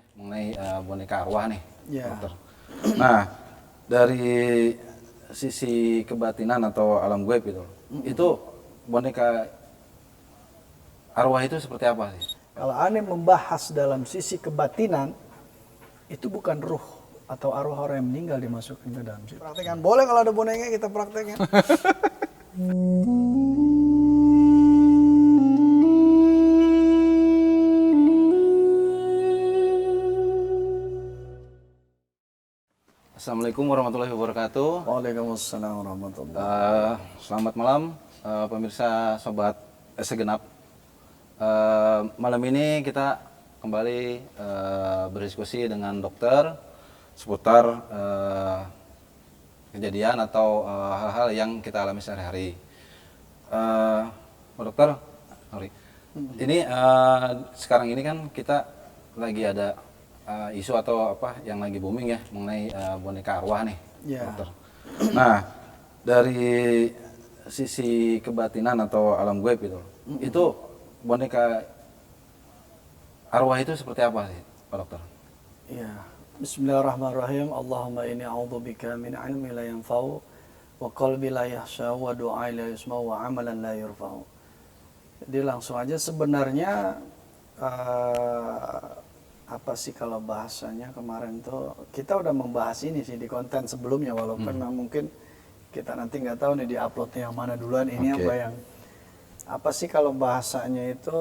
ya mengenai boneka arwah nih, Ya. dokter. Nah, dari sisi kebatinan atau alam gaib itu boneka arwah itu seperti apa sih? Kalau aneh membahas dalam sisi kebatinan, itu bukan ruh atau arwah orang yang meninggal dimasukkan ke dalam situ. Praktekan. Boleh kalau ada boneka kita praktekin. Assalamualaikum warahmatullahi wabarakatuh. Waalaikumsalam warahmatullahi Selamat malam pemirsa sobat segenap. Malam ini kita kembali berdiskusi dengan dokter seputar kejadian atau hal-hal yang kita alami sehari-hari. Pak Dokter, sorry. Ini sekarang ini kan kita lagi ada isu atau apa yang lagi booming ya mengenai boneka arwah nih, Ya. dokter. Nah, dari sisi kebatinan atau alam gaib itu boneka arwah itu seperti apa sih, Pak Dokter? Ya. Bismillahirrahmanirrahim. Allahumma inni a'udzubika min ilmi la yanfa'u wa qalbi la yahsha wa du'ai la yusma'u wa amalan la yurfa'u. Jadi langsung aja sebenarnya apa sih kalau bahasanya kemarin tuh kita udah membahas ini sih di konten sebelumnya walaupun mungkin kita nanti nggak tahu nih di uploadnya yang mana duluan ini apa yang apa sih kalau bahasanya itu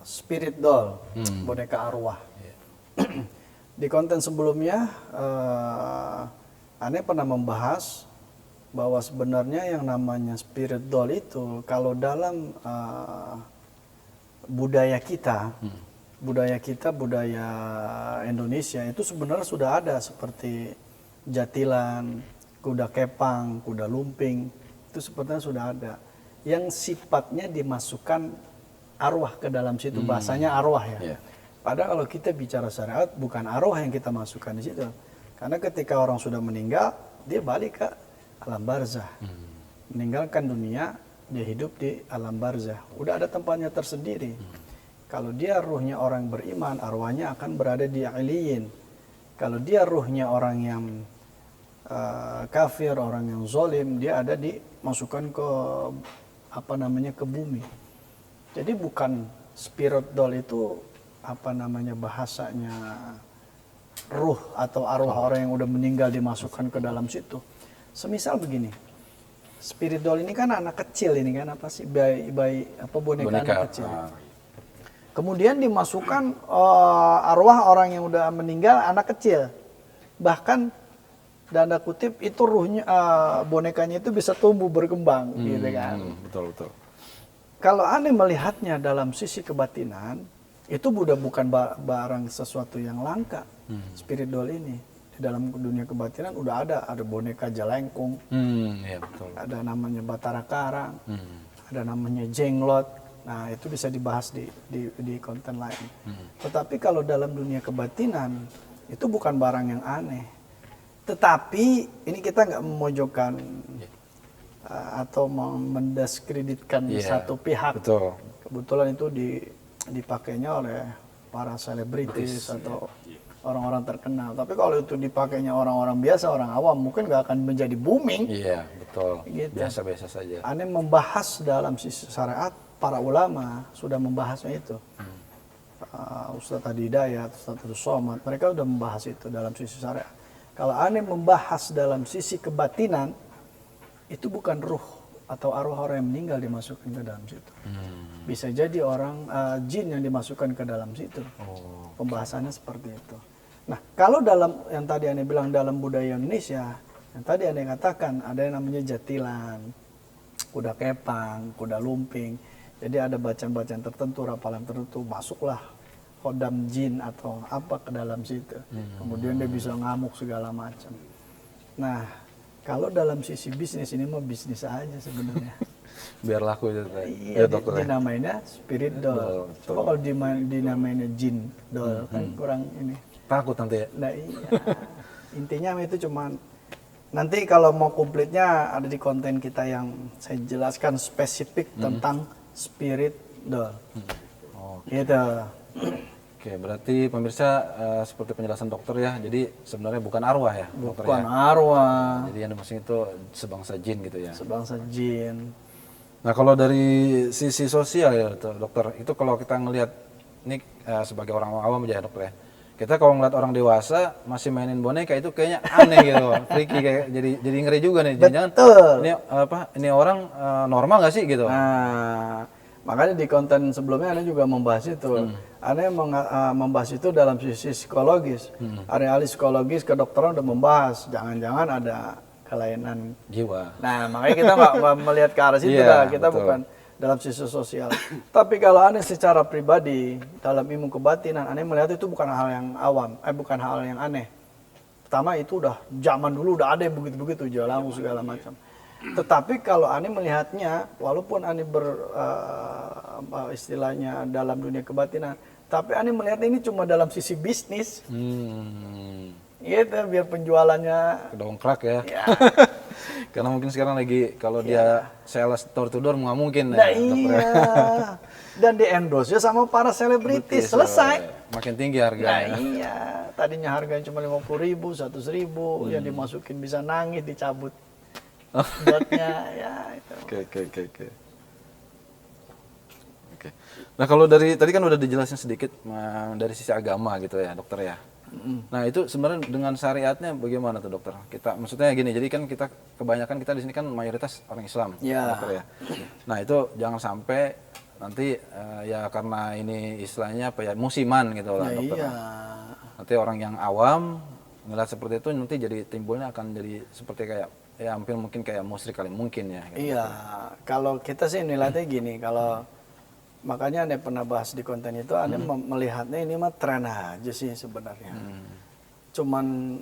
spirit doll, boneka arwah. Di konten sebelumnya Ane pernah membahas bahwa sebenarnya yang namanya spirit doll itu kalau dalam budaya kita budaya Indonesia itu sebenarnya sudah ada seperti jatilan, kuda kepang, kuda lumping, itu sebenarnya sudah ada. Yang sifatnya dimasukkan arwah ke dalam situ, bahasanya arwah ya. Padahal kalau kita bicara syariat bukan arwah yang kita masukkan di situ. Karena ketika orang sudah meninggal, dia balik ke alam barzah. Meninggalkan dunia, dia hidup di alam barzah. Udah ada tempatnya tersendiri. Kalau dia ruhnya orang beriman, arwahnya akan berada di iliyin. Kalau dia ruhnya orang yang kafir, orang yang zolim, dia ada dimasukkan ke apa namanya ke bumi. Jadi bukan spirit doll itu apa namanya bahasanya ruh atau arwah orang yang udah meninggal dimasukkan ke dalam situ. Semisal begini, spirit doll ini kan anak kecil ini kan apa sih bayi apa boneka anak kecil. Kemudian dimasukkan arwah orang yang udah meninggal anak kecil. Bahkan tanda kutip itu ruhnya bonekanya itu bisa tumbuh berkembang gitu kan. Betul. Kalau Ane melihatnya dalam sisi kebatinan itu bukan barang sesuatu yang langka. Spirit doll ini di dalam dunia kebatinan udah ada boneka jalengkung. Iya betul. Ada namanya Batara Karang. Ada namanya jenglot. Nah, itu bisa dibahas di konten lain. Tetapi kalau dalam dunia kebatinan, itu bukan barang yang aneh. Tetapi, ini kita nggak memojokkan atau mendiskreditkan satu pihak. Betul. Kebetulan itu dipakainya oleh para selebritis atau orang-orang terkenal. Tapi kalau itu dipakainya orang-orang biasa, orang awam, mungkin nggak akan menjadi booming. Iya, betul. Gitu. Biasa-biasa saja. Aneh membahas dalam sisi syariat, para ulama sudah membahasnya itu. Ustadz Hadi Hidayat, Ustadz Abdul Somad, mereka sudah membahas itu dalam sisi syariat. Kalau aneh membahas dalam sisi kebatinan, itu bukan ruh atau arwah orang yang meninggal dimasukkan ke dalam situ. Bisa jadi orang jin yang dimasukkan ke dalam situ. Pembahasannya seperti itu. Nah, kalau dalam yang tadi aneh bilang dalam budaya Indonesia, yang tadi aneh katakan ada yang namanya jatilan, kuda kepang, kuda lumping. Jadi ada bacaan-bacaan tertentu, rapalan tertentu, masuklah hodam jin atau apa ke dalam situ. Kemudian dia bisa ngamuk segala macam. Nah, kalau dalam sisi bisnis ini mah bisnis aja sebenarnya. Biar laku itu. Iya, dinamainnya spirit doll. Coba kalau dinamainnya jin doll kan kurang ini. Takut nanti ya? Nah iya. Intinya itu cuman nanti kalau mau komplitnya ada di konten kita yang saya jelaskan spesifik tentang spirit doll. Gitu. Oke, berarti pemirsa seperti penjelasan dokter ya. Jadi sebenarnya bukan arwah ya, dokter Bukan ya. arwah, Jadi yang dimaksud itu sebangsa jin gitu ya. sebangsa jin. Nah, kalau dari sisi sosial ya, dokter, itu kalau kita ngelihat ini sebagai orang awam aja ya, dokter ya. Kita kalau ngeliat orang dewasa masih mainin boneka itu kayaknya aneh gitu, freaky kayak jadi ngeri juga nih. Jangan ini ini orang normal nggak sih gitu? Nah, makanya di konten sebelumnya Anda juga membahas itu. Anda membahas itu dalam sisi psikologis. Ahli psikologis kedokteran udah membahas, jangan-jangan ada kelainan Jiwa. Nah, makanya kita nggak melihat ke arah situ dah. Kita betul. bukan dalam sisi sosial. Tapi kalau Anda secara pribadi dalam ilmu kebatinan, Anda melihat itu bukan hal yang awam, bukan hal yang aneh. Pertama itu udah zaman dulu udah ada yang begitu-begitu jalangu segala macam. Tetapi kalau Anda melihatnya, walaupun Anda istilahnya dalam dunia kebatinan, tapi Anda melihat ini cuma dalam sisi bisnis. Gitu, biar penjualannya Kedongkrak ya. ya. Karena mungkin sekarang lagi kalau dia sales door to door nggak mungkin Nah ya, dokter ya. iya. Dan di endorse sama para selebritis, selesai. Makin tinggi Nah harganya. iya, tadinya harganya cuma 50.000, 100.000, yang dimasukin bisa nangis, dicabut dotnya, ya itu. Oke. Oke. Nah, kalau dari tadi kan udah dijelasin sedikit dari sisi agama gitu ya, dokter ya. Nah, itu sebenarnya dengan syariatnya bagaimana tuh, dokter? Kita maksudnya gini, jadi kan kita kebanyakan kita di sini kan mayoritas orang Islam, Ya. dokter ya. Nah, itu jangan sampai nanti ya karena ini istilahnya apa ya, musiman gitu lah, Nah, dokter. iya. Nanti orang yang awam ngeliat seperti itu nanti jadi timbulnya akan jadi seperti kayak ya hampir mungkin kayak musyrik kali mungkin ya. Gitu. Iya, kalau kita sih nilainya gini, kalau makanya Anda pernah bahas di konten itu, Anda melihatnya ini mah tren aja sih sebenarnya. Cuman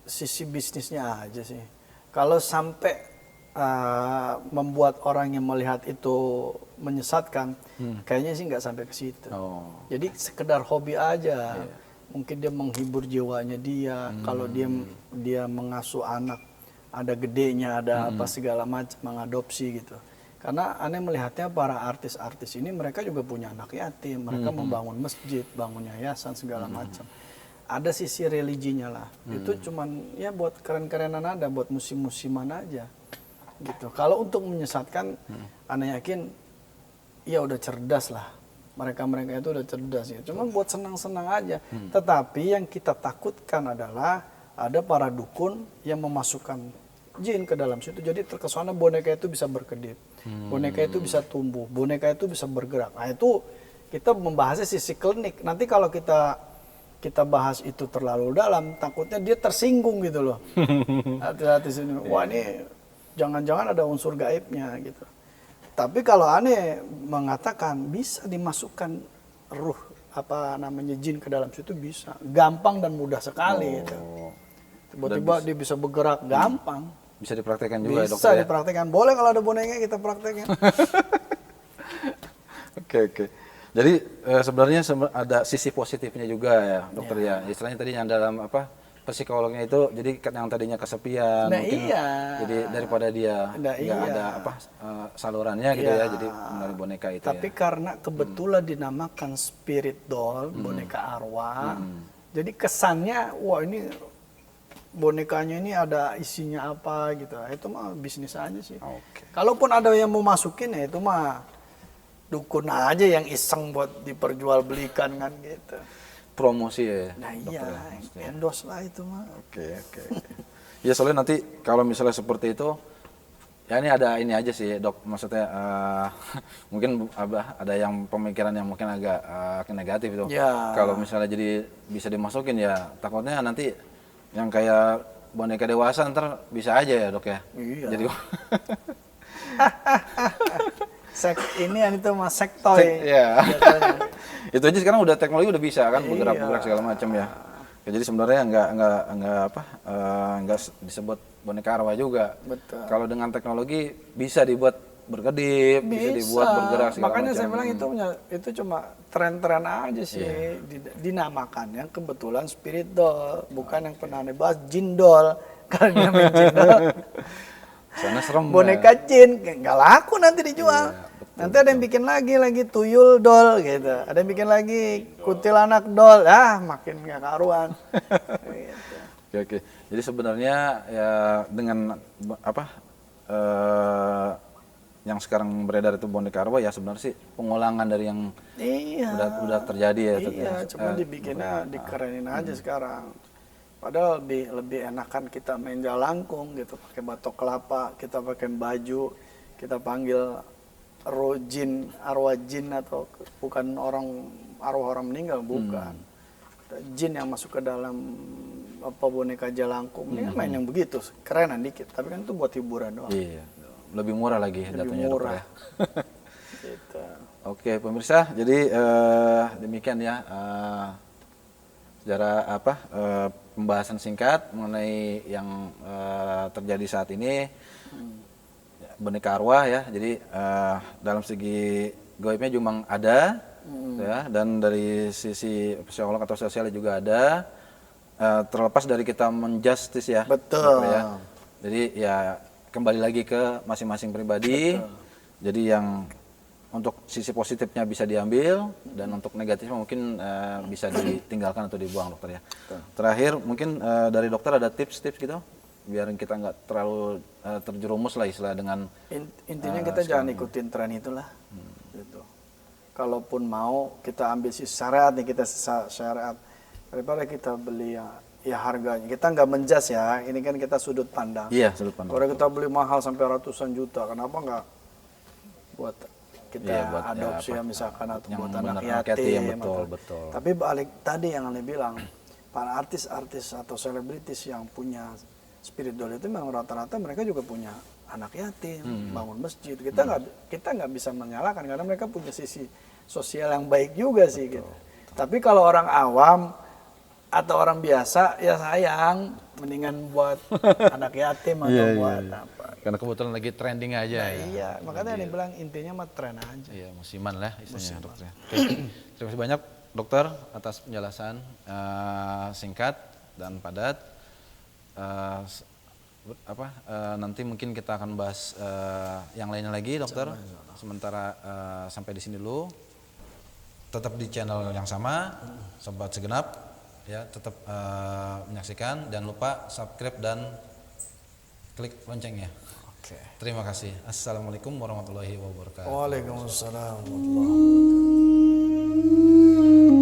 sisi bisnisnya aja sih. Kalau sampai membuat orang yang melihat itu menyesatkan, kayaknya sih nggak sampai ke situ. Oh. Jadi sekedar hobi aja. Mungkin dia menghibur jiwanya dia. Kalau dia mengasuh anak, ada gedenya, ada apa segala macam, mengadopsi gitu. Karena aneh melihatnya para artis-artis ini mereka juga punya anak yatim, mereka membangun masjid, bangun yayasan segala macam. Ada sisi religinya lah. Itu cuman ya buat keren-kerenan ada, buat musim-musiman aja. Gitu. Kalau untuk menyesatkan, aneh yakin ya udah cerdas lah. Mereka-mereka itu udah cerdas ya. Cuma buat senang-senang aja. Tetapi yang kita takutkan adalah ada para dukun yang memasukkan jin ke dalam situ, jadi terkesannya boneka itu bisa berkedip, boneka itu bisa tumbuh, boneka itu bisa bergerak. Nah itu kita membahasnya sisi klinik. Nanti kalau kita bahas itu terlalu dalam, takutnya dia tersinggung gitu loh. Hati-hati sini, wah ini jangan-jangan ada unsur gaibnya gitu. Tapi kalau aneh mengatakan bisa dimasukkan ruh apa namanya jin ke dalam situ, bisa, gampang dan mudah sekali gitu. Tiba-tiba dia bisa bergerak gampang. Bisa dipraktekkan juga ya, Bisa dokter ya? dipraktekkan. Boleh kalau ada boneka kita praktekin. Oke. Jadi sebenarnya ada sisi positifnya juga ya, dokter ya. Istilahnya tadi yang dalam apa psikolognya itu, jadi yang tadinya kesepian, Nah, mungkin iya. jadi daripada dia Nah, nggak iya. ada apa salurannya gitu Iya. ya, jadi melalui boneka itu Tapi ya. karena kebetulan dinamakan spirit doll, boneka arwah, jadi kesannya wah ini bonekanya ini ada isinya apa gitu. Itu mah bisnis aja sih. Oke. Kalaupun ada yang mau masukin ya itu mah dukun aja yang iseng buat diperjualbelikan kan gitu. Promosi ya. Nah dokter iya, ya? endorse lah itu mah. Oke. Ya soalnya nanti kalau misalnya seperti itu, ya ini ada ini aja sih dok, maksudnya mungkin ada yang pemikiran yang mungkin agak negatif itu. Ya. Kalau misalnya jadi bisa dimasukin ya takutnya nanti yang kayak boneka dewasa ntar bisa aja ya dok ya. Iya. Jadi Ini yang itu mah sektoy. ya. Biasanya. Itu aja sekarang udah teknologi udah bisa kan bergerak Iya. segala macam ya. Ya, jadi sebenarnya nggak disebut boneka arwah juga. Betul. Kalau dengan teknologi bisa dibuat berkedip, bisa dibuat bergerak segala Makanya macam. saya bilang itu cuma tren-tren aja sih. Dinamakannya kebetulan spirit doll, bukan yang pernah dibahas jin doll. Karena dia main jin doll. Sana serem. Boneka jin nggak laku nanti dijual. Iya, Nanti ada yang bikin lagi tuyul doll gitu. Ada yang bikin lagi kuntilanak doll. Makin nggak karuan. Gitu. Oke. Jadi sebenarnya ya dengan apa yang sekarang beredar itu boneka arwah ya sebenarnya sih pengulangan dari yang Iya. udah terjadi ya. Iya, cuma dibikinnya dikerenin aja sekarang. Padahal lebih enakan kita main jalangkung gitu, pakai batok kelapa, kita pakai baju, kita panggil arwah jin atau bukan arwah orang meninggal, bukan. Jin yang masuk ke dalam boneka jalangkung ini kan main yang begitu, kerenan dikit, tapi kan itu buat hiburan doang. Iya. Lebih murah lagi Lebih jatuhnya dokter murah. ya. Gitu. Oke pemirsa, jadi demikian ya sejarah pembahasan singkat mengenai yang terjadi saat ini boneka arwah ya. Jadi dalam segi goibnya juga ada ya, dan dari sisi psikolog atau sosial juga ada. Terlepas dari kita menjustice ya, Betul. dokter ya. Jadi ya kembali lagi ke masing-masing pribadi. Jadi yang untuk sisi positifnya bisa diambil dan untuk negatifnya mungkin bisa ditinggalkan atau dibuang dokter ya. Terakhir mungkin dari dokter ada tips-tips gitu biar kita nggak terlalu terjerumus lah istilah dengan Intinya kita jangan ikutin tren itulah. Gitu. Kalaupun mau kita ambil sisi syariat nih, kita syariat daripada kita beli ya harganya. Kita nggak menjas ya, ini kan kita sudut pandang. iya sudut pandang. Kalau kita beli mahal sampai ratusan juta, kenapa nggak buat kita Iya, buat, adopsi ya, misalkan atau yang buat benar anak anak yatim, yatim. betul, atau- betul. Tapi balik tadi yang Anda bilang, para artis-artis atau selebritis yang punya spirit doll itu memang rata-rata mereka juga punya anak yatim, bangun masjid. Kita nggak bisa menyalahkan karena mereka punya sisi sosial yang baik juga sih gitu. Tapi kalau orang awam atau orang biasa ya sayang mendingan buat anak yatim atau buat apa. Karena kebetulan lagi trending aja ya. Iya, makanya dia bilang intinya mah tren aja. Iya, musiman lah istilahnya dokter. Ya. Oke. Terima kasih banyak dokter atas penjelasan singkat dan padat. Nanti mungkin kita akan bahas yang lainnya lagi dokter. Sementara sampai di sini dulu. Tetap di channel yang sama, Sobat Segenap. Ya, tetap menyaksikan. Jangan lupa subscribe dan klik loncengnya. Oke. Terima kasih. Assalamualaikum warahmatullahi wabarakatuh. Waalaikumsalam warahmatullahi wabarakatuh.